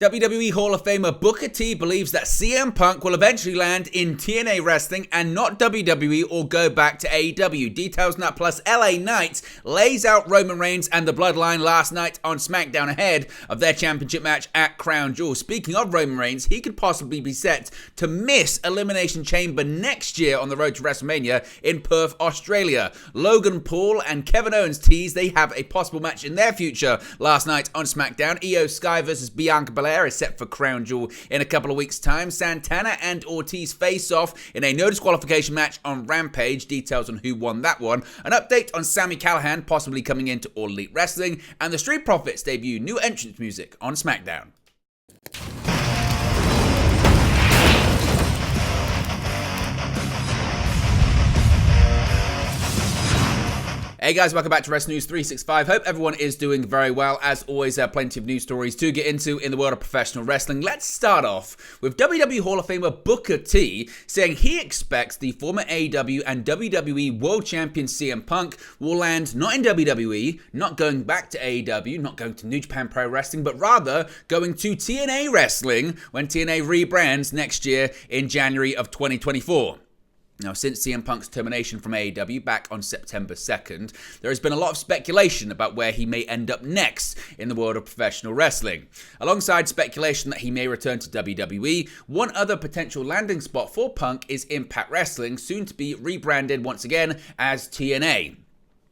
WWE Hall of Famer Booker T believes that CM Punk will eventually land in TNA wrestling and not WWE or go back to AEW. Details on that, plus LA Knight lays out Roman Reigns and the Bloodline last night on SmackDown ahead of their championship match at Crown Jewel. Speaking of Roman Reigns, he could possibly be set to miss Elimination Chamber next year on the road to WrestleMania in Perth, Australia. Logan Paul and Kevin Owens tease they have a possible match in their future last night on SmackDown. Io Sky versus Bianca Belair is set for Crown Jewel in a couple of weeks' time. Santana and Ortiz face off in a no disqualification match on Rampage. Details on who won that one. An update on Sami Callihan possibly coming into All Elite Wrestling. And the Street Profits debut new entrance music on SmackDown. Hey guys, welcome back to Wrestling News 365. Hope everyone is doing very well. As always, plenty of news stories to get into in the world of professional wrestling. Let's start off with WWE Hall of Famer Booker T saying he expects the former AEW and WWE World Champion CM Punk will land not in WWE, not going back to AEW, not going to New Japan Pro Wrestling, but rather going to TNA Wrestling when TNA rebrands next year in January of 2024. Now, since CM Punk's termination from AEW back on September 2nd, there has been a lot of speculation about where he may end up next in the world of professional wrestling. Alongside speculation that he may return to WWE, one other potential landing spot for Punk is Impact Wrestling, soon to be rebranded once again as TNA.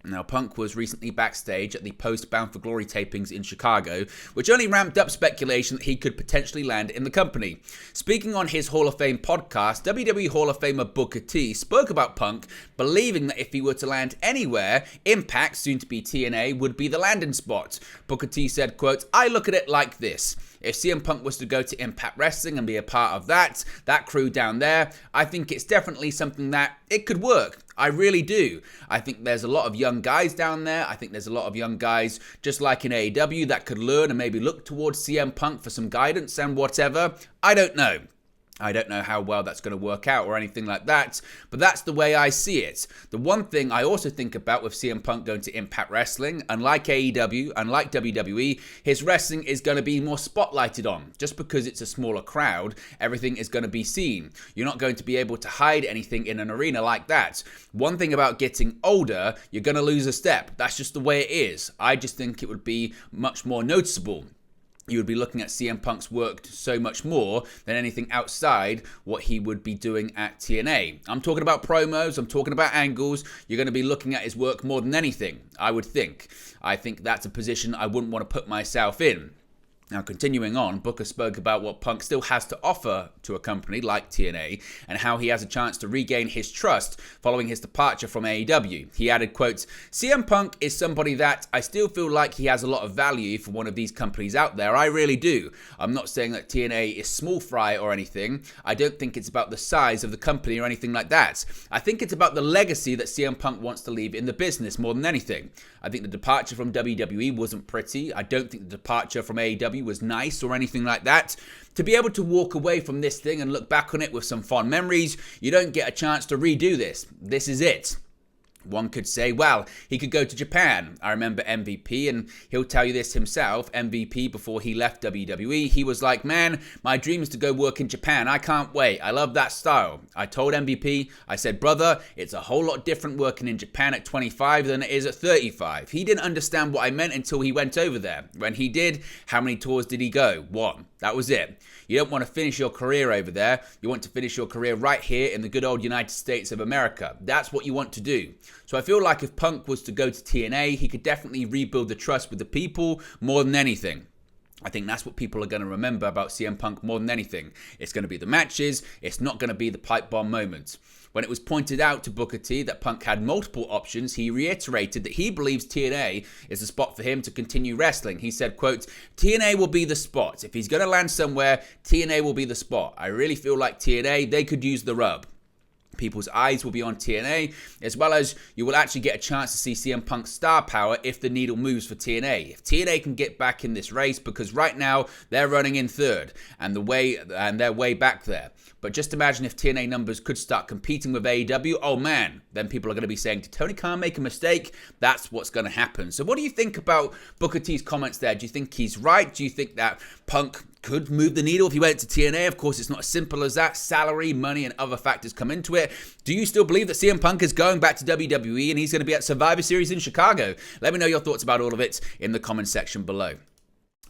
Now, Punk was recently backstage at the post-Bound for Glory tapings in Chicago, which only ramped up speculation that he could potentially land in the company. Speaking on his Hall of Fame podcast, WWE Hall of Famer Booker T spoke about Punk, believing that if he were to land anywhere, Impact, soon to be TNA, would be the landing spot. Booker T said, quote, "I look at it like this. If CM Punk was to go to Impact Wrestling and be a part of that crew down there, I think it's definitely something that it could work. I really do. I think there's a lot of young guys down there. I think there's a lot of young guys, just like in AEW, that could learn and maybe look towards CM Punk for some guidance and whatever. I don't know. I don't know how well that's going to work out or anything like that, but that's the way I see it. The one thing I also think about with CM Punk going to Impact Wrestling, unlike AEW, unlike WWE, his wrestling is going to be more spotlighted on. Just because it's a smaller crowd, everything is going to be seen. You're not going to be able to hide anything in an arena like that. One thing about getting older, you're going to lose a step. That's just the way it is. I just think it would be much more noticeable. You would be looking at CM Punk's work so much more than anything outside what he would be doing at TNA. I'm talking about promos, I'm talking about angles. You're going to be looking at his work more than anything, I would think. I think that's a position I wouldn't want to put myself in. Now, continuing on, Booker spoke about what Punk still has to offer to a company like TNA and how he has a chance to regain his trust following his departure from AEW. He added, quote, "CM Punk is somebody that I still feel like he has a lot of value for one of these companies out there. I really do. I'm not saying that TNA is small fry or anything. I don't think it's about the size of the company or anything like that. I think it's about the legacy that CM Punk wants to leave in the business more than anything. I think the departure from WWE wasn't pretty. I don't think the departure from AEW was nice or anything like that. To be able to walk away from this thing and look back on it with some fond memories, you don't get a chance to redo this. This is it." One could say, well, he could go to Japan. I remember MVP, and he'll tell you this himself, MVP, before he left WWE, he was like, man, my dream is to go work in Japan. I can't wait. I love that style. I told MVP, I said, brother, it's a whole lot different working in Japan at 25 than it is at 35. He didn't understand what I meant until he went over there. When he did, how many tours did he go? One. That was it. You don't want to finish your career over there. You want to finish your career right here in the good old United States of America. That's what you want to do. So I feel like if Punk was to go to TNA, he could definitely rebuild the trust with the people more than anything. I think that's what people are going to remember about CM Punk more than anything. It's going to be the matches. It's not going to be the pipe bomb moments. When it was pointed out to Booker T that Punk had multiple options, he reiterated that he believes TNA is the spot for him to continue wrestling. He said, quote, "TNA will be the spot. If he's going to land somewhere, TNA will be the spot. I really feel like TNA, they could use the rub." People's eyes will be on TNA, as well as you will actually get a chance to see CM Punk's star power if the needle moves for TNA. If TNA can get back in this race, because right now they're running in third, and they're way back there. But just imagine if TNA numbers could start competing with AEW. Oh man, then people are going to be saying, did Tony Khan make a mistake? That's what's going to happen. So what do you think about Booker T's comments there? Do you think he's right? Do you think that Punk could move the needle if he went to TNA. Of course, it's not as simple as that. Salary, money, and other factors come into it. Do you still believe that CM Punk is going back to WWE and he's going to be at Survivor Series in Chicago? Let me know your thoughts about all of it in the comment section below.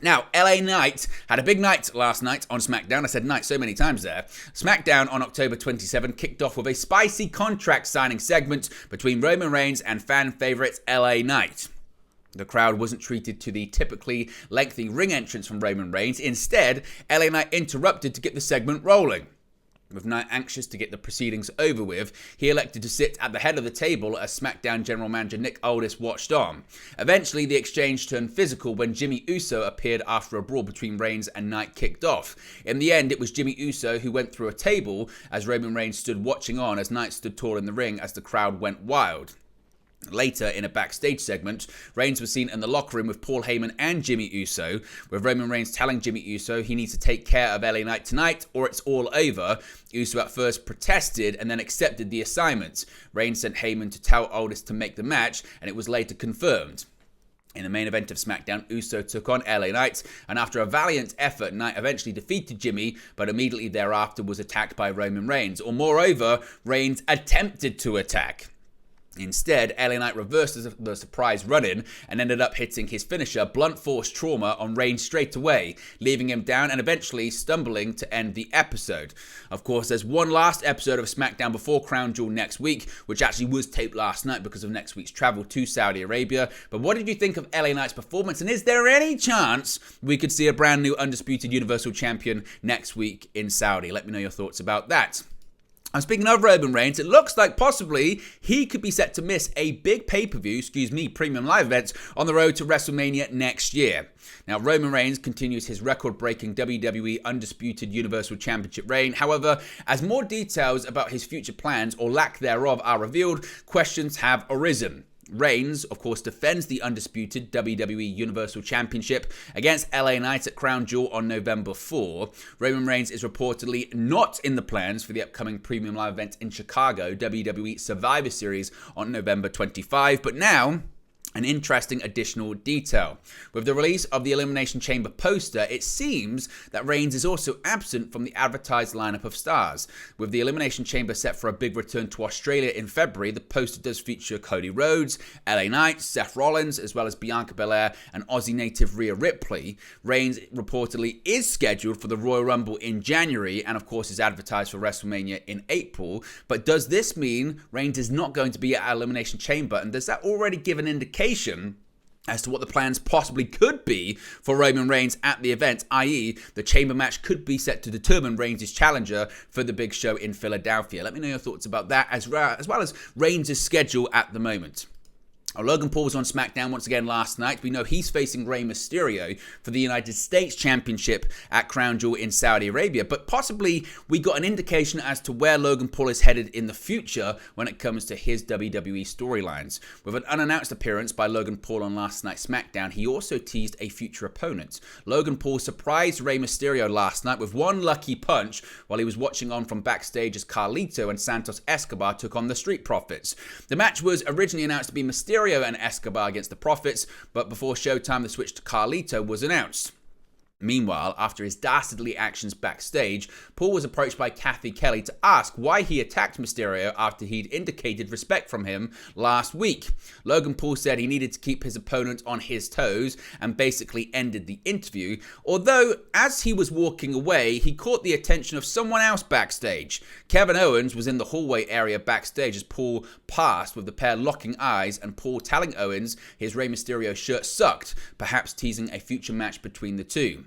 Now, LA Knight had a big night last night on SmackDown. I said night so many times there. SmackDown on October 27 kicked off with a spicy contract signing segment between Roman Reigns and fan favorite LA Knight. The crowd wasn't treated to the typically lengthy ring entrance from Roman Reigns. Instead, LA Knight interrupted to get the segment rolling. With Knight anxious to get the proceedings over with, he elected to sit at the head of the table as SmackDown General Manager Nick Aldis watched on. Eventually, the exchange turned physical when Jimmy Uso appeared after a brawl between Reigns and Knight kicked off. In the end, it was Jimmy Uso who went through a table as Roman Reigns stood watching on as Knight stood tall in the ring as the crowd went wild. Later, in a backstage segment, Reigns was seen in the locker room with Paul Heyman and Jimmy Uso, with Roman Reigns telling Jimmy Uso he needs to take care of LA Knight tonight or it's all over. Uso at first protested and then accepted the assignment. Reigns sent Heyman to tell Aldis to make the match, and it was later confirmed. In the main event of SmackDown, Uso took on LA Knight, and after a valiant effort, Knight eventually defeated Jimmy, but immediately thereafter was attacked by Roman Reigns. Or moreover, Reigns attempted to attack. Instead, LA Knight reversed the surprise run-in and ended up hitting his finisher, blunt force trauma, on Reigns straight away, leaving him down and eventually stumbling to end the episode. Of course, there's one last episode of SmackDown before Crown Jewel next week, which actually was taped last night because of next week's travel to Saudi Arabia. But what did you think of LA Knight's performance, and is there any chance we could see a brand new Undisputed Universal Champion next week in Saudi? Let me know your thoughts about that. And speaking of Roman Reigns, it looks like possibly he could be set to miss a big premium live event on the road to WrestleMania next year. Now, Roman Reigns continues his record-breaking WWE Undisputed Universal Championship reign. However, as more details about his future plans or lack thereof are revealed, questions have arisen. Reigns, of course, defends the undisputed WWE Universal Championship against LA Knight at Crown Jewel on November 4. Roman Reigns is reportedly not in the plans for the upcoming premium live event in Chicago, WWE Survivor Series on November 25. But now, an interesting additional detail. With the release of the Elimination Chamber poster, it seems that Reigns is also absent from the advertised lineup of stars. With the Elimination Chamber set for a big return to Australia in February, the poster does feature Cody Rhodes, LA Knight, Seth Rollins, as well as Bianca Belair and Aussie native Rhea Ripley. Reigns reportedly is scheduled for the Royal Rumble in January and of course is advertised for WrestleMania in April. But does this mean Reigns is not going to be at Elimination Chamber, and does that already give an indication as to what the plans possibly could be for Roman Reigns at the event, i.e. the chamber match could be set to determine Reigns' challenger for the big show in Philadelphia? Let me know your thoughts about that as well as Reigns' schedule at the moment. Logan Paul was on SmackDown once again last night. We know he's facing Rey Mysterio for the United States Championship at Crown Jewel in Saudi Arabia. But possibly we got an indication as to where Logan Paul is headed in the future when it comes to his WWE storylines. With an unannounced appearance by Logan Paul on last night's SmackDown, he also teased a future opponent. Logan Paul surprised Rey Mysterio last night with one lucky punch while he was watching on from backstage as Carlito and Santos Escobar took on the Street Profits. The match was originally announced to be Mysterio and Escobar against the Profits, but before Showtime the switch to Carlito was announced. Meanwhile, after his dastardly actions backstage, Paul was approached by Kathy Kelly to ask why he attacked Mysterio after he'd indicated respect from him last week. Logan Paul said he needed to keep his opponent on his toes and basically ended the interview, although as he was walking away, he caught the attention of someone else backstage. Kevin Owens was in the hallway area backstage as Paul passed, with the pair locking eyes and Paul telling Owens his Rey Mysterio shirt sucked, perhaps teasing a future match between the two.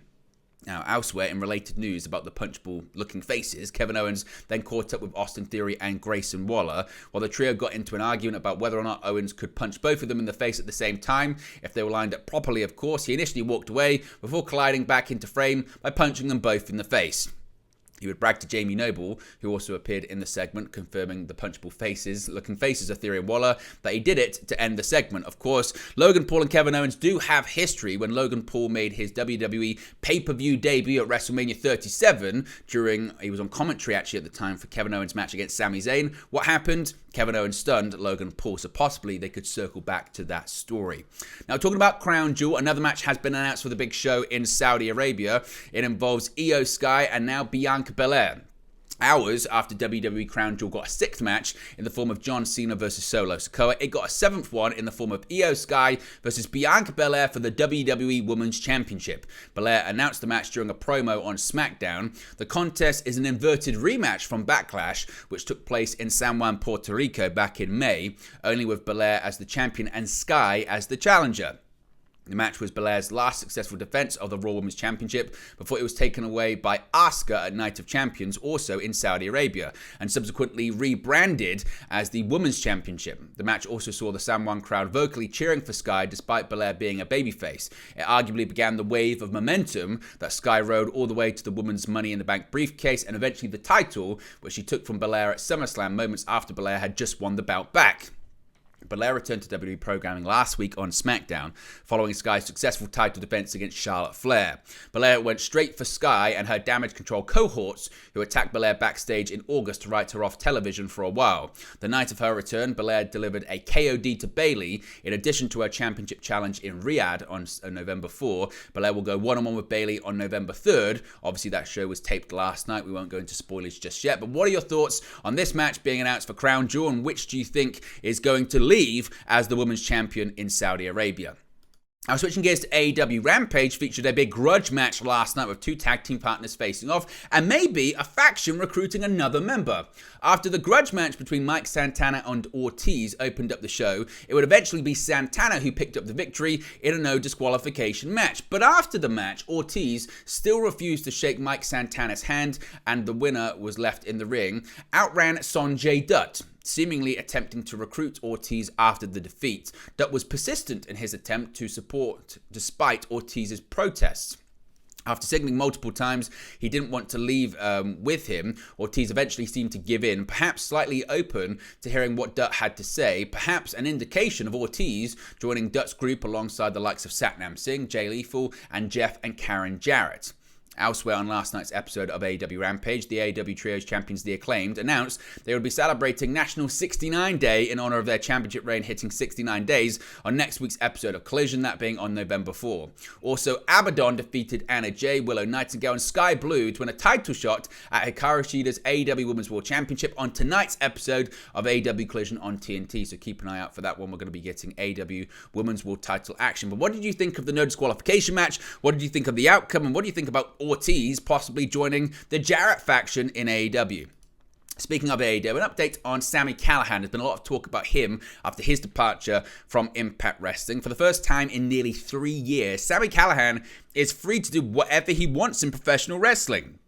Now, elsewhere in related news about the punchable-looking faces, Kevin Owens then caught up with Austin Theory and Grayson Waller, while the trio got into an argument about whether or not Owens could punch both of them in the face at the same time. If they were lined up properly, of course, he initially walked away before colliding back into frame by punching them both in the face. He would brag to Jamie Noble, who also appeared in the segment, confirming the punchable looking faces of Theory and Waller, that he did it to end the segment. Of course, Logan Paul and Kevin Owens do have history. When Logan Paul made his WWE pay-per-view debut at WrestleMania 37, he was on commentary actually at the time for Kevin Owens' match against Sami Zayn. What happened? Kevin Owens stunned Logan Paul, so possibly they could circle back to that story. Now, talking about Crown Jewel, another match has been announced for the big show in Saudi Arabia. It involves Io Sky and now Bianca Belair. Hours after WWE Crown Jewel got a 6th match in the form of John Cena versus Solo Sikoa, it got a 7th one in the form of Io Sky versus Bianca Belair for the WWE Women's Championship. Belair announced the match during a promo on SmackDown. The contest is an inverted rematch from Backlash, which took place in San Juan, Puerto Rico back in May, only with Belair as the champion and Sky as the challenger. The match was Belair's last successful defense of the Raw Women's Championship before it was taken away by Asuka at Night of Champions, also in Saudi Arabia, and subsequently rebranded as the Women's Championship. The match also saw the San Juan crowd vocally cheering for Sky despite Belair being a babyface. It arguably began the wave of momentum that Sky rode all the way to the Women's Money in the Bank briefcase and eventually the title, which she took from Belair at SummerSlam moments after Belair had just won the belt back. Belair returned to WWE programming last week on SmackDown, following Sky's successful title defense against Charlotte Flair. Belair went straight for Sky and her Damage Control cohorts, who attacked Belair backstage in August to write her off television for a while. The night of her return, Belair delivered a KOD to Bayley, in addition to her championship challenge in Riyadh on November 4. Belair will go one-on-one with Bayley on November 3rd. Obviously, that show was taped last night. We won't go into spoilers just yet. But what are your thoughts on this match being announced for Crown Jewel, and which do you think is going to leave as the women's champion in Saudi Arabia? Now, switching gears to AEW Rampage, featured a big grudge match last night with 2 tag team partners facing off, and maybe a faction recruiting another member. After the grudge match between Mike Santana and Ortiz opened up the show, it would eventually be Santana who picked up the victory in a no disqualification match. But after the match, Ortiz still refused to shake Mike Santana's hand, and the winner was left in the ring. Outran Sonjay Dutt, seemingly attempting to recruit Ortiz after the defeat. Dutt was persistent in his attempt to support despite Ortiz's protests. After signaling multiple times he didn't want to leave with him, Ortiz eventually seemed to give in, perhaps slightly open to hearing what Dutt had to say, perhaps an indication of Ortiz joining Dutt's group alongside the likes of Satnam Singh, Jay Lethal, and Jeff and Karen Jarrett. Elsewhere on last night's episode of AEW Rampage, the AEW Trios champions, The Acclaimed, announced they would be celebrating National 69 Day in honor of their championship reign hitting 69 days on next week's episode of Collision, that being on November 4. Also, Abaddon defeated Anna Jay, Willow Nightingale, and Sky Blue to win a title shot at Hikaru Shida's AEW Women's World Championship on tonight's episode of AEW Collision on TNT, so keep an eye out for that one. We're going to be getting AEW Women's World title action. But what did you think of the no disqualification match? What did you think of the outcome? And what do you think about Ortiz possibly joining the Jarrett faction in AEW? Speaking of AEW, an update on Sami Callihan. There's been a lot of talk about him after his departure from Impact Wrestling. For the first time in nearly 3 years, Sami Callihan is free to do whatever he wants in professional wrestling.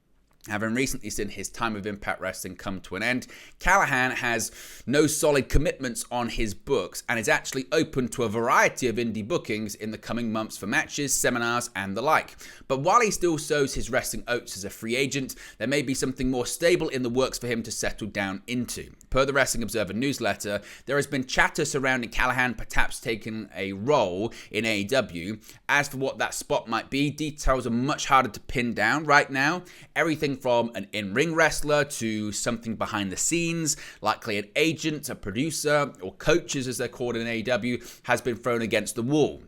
Having recently seen his time with Impact Wrestling come to an end, Callihan has no solid commitments on his books and is actually open to a variety of indie bookings in the coming months for matches, seminars, and the like. But while he still sows his wrestling oats as a free agent, there may be something more stable in the works for him to settle down into. Per the Wrestling Observer newsletter, there has been chatter surrounding Callihan perhaps taking a role in AEW. As for what that spot might be, details are much harder to pin down right now. Everything from an in-ring wrestler to something behind the scenes, likely an agent, a producer, or coaches as they're called in AEW, has been thrown against the wall.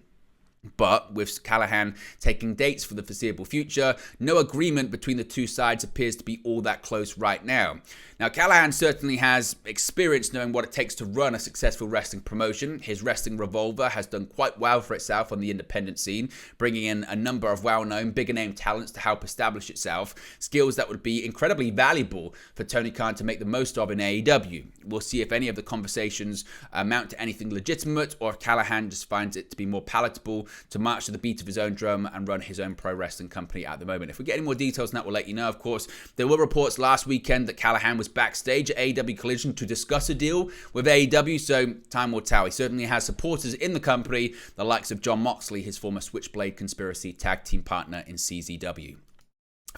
But with Callihan taking dates for the foreseeable future, no agreement between the two sides appears to be all that close right now. Now, Callihan certainly has experience knowing what it takes to run a successful wrestling promotion. His Wrestling Revolver has done quite well for itself on the independent scene, bringing in a number of well-known, bigger-name talents to help establish itself, skills that would be incredibly valuable for Tony Khan to make the most of in AEW. We'll see if any of the conversations amount to anything legitimate, or if Callihan just finds it to be more palatable to march to the beat of his own drum and run his own pro wrestling company at the moment. If we get any more details on that, we'll let you know, of course. There were reports last weekend that Callihan was backstage at AEW Collision to discuss a deal with AEW, so time will tell. He certainly has supporters in the company, the likes of Jon Moxley, his former Switchblade Conspiracy tag team partner in CZW.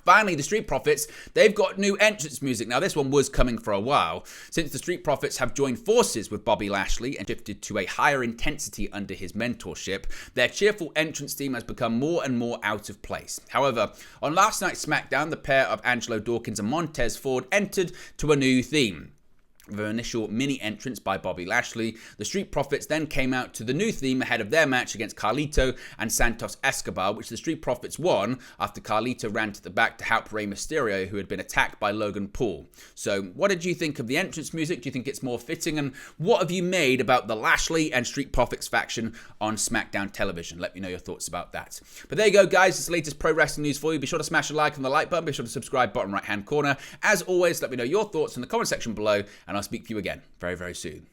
Finally, the Street Profits, they've got new entrance music. Now, this one was coming for a while, since the Street Profits have joined forces with Bobby Lashley and shifted to a higher intensity under his mentorship. Their cheerful entrance theme has become more and more out of place. However, on last night's SmackDown, the pair of Angelo Dawkins and Montez Ford entered to a new theme. With an initial mini entrance by Bobby Lashley, the Street Profits then came out to the new theme ahead of their match against Carlito and Santos Escobar, which the Street Profits won after Carlito ran to the back to help Rey Mysterio, who had been attacked by Logan Paul. So what did you think of the entrance music? Do you think it's more fitting? And what have you made about the Lashley and Street Profits faction on SmackDown television? Let me know your thoughts about that. But there you go, guys. It's the latest pro wrestling news for you. Be sure to smash a like on the like button. Be sure to subscribe, bottom right hand corner. As always, let me know your thoughts in the comment section below, and I'll speak to you again very, very soon.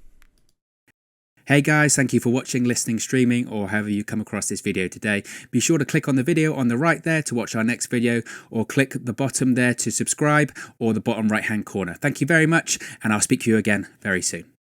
Hey guys, thank you for watching, listening, streaming, or however you come across this video today. Be sure to click on the video on the right there to watch our next video, or click the bottom there to subscribe, or the bottom right hand corner. Thank you very much, and I'll speak to you again very soon.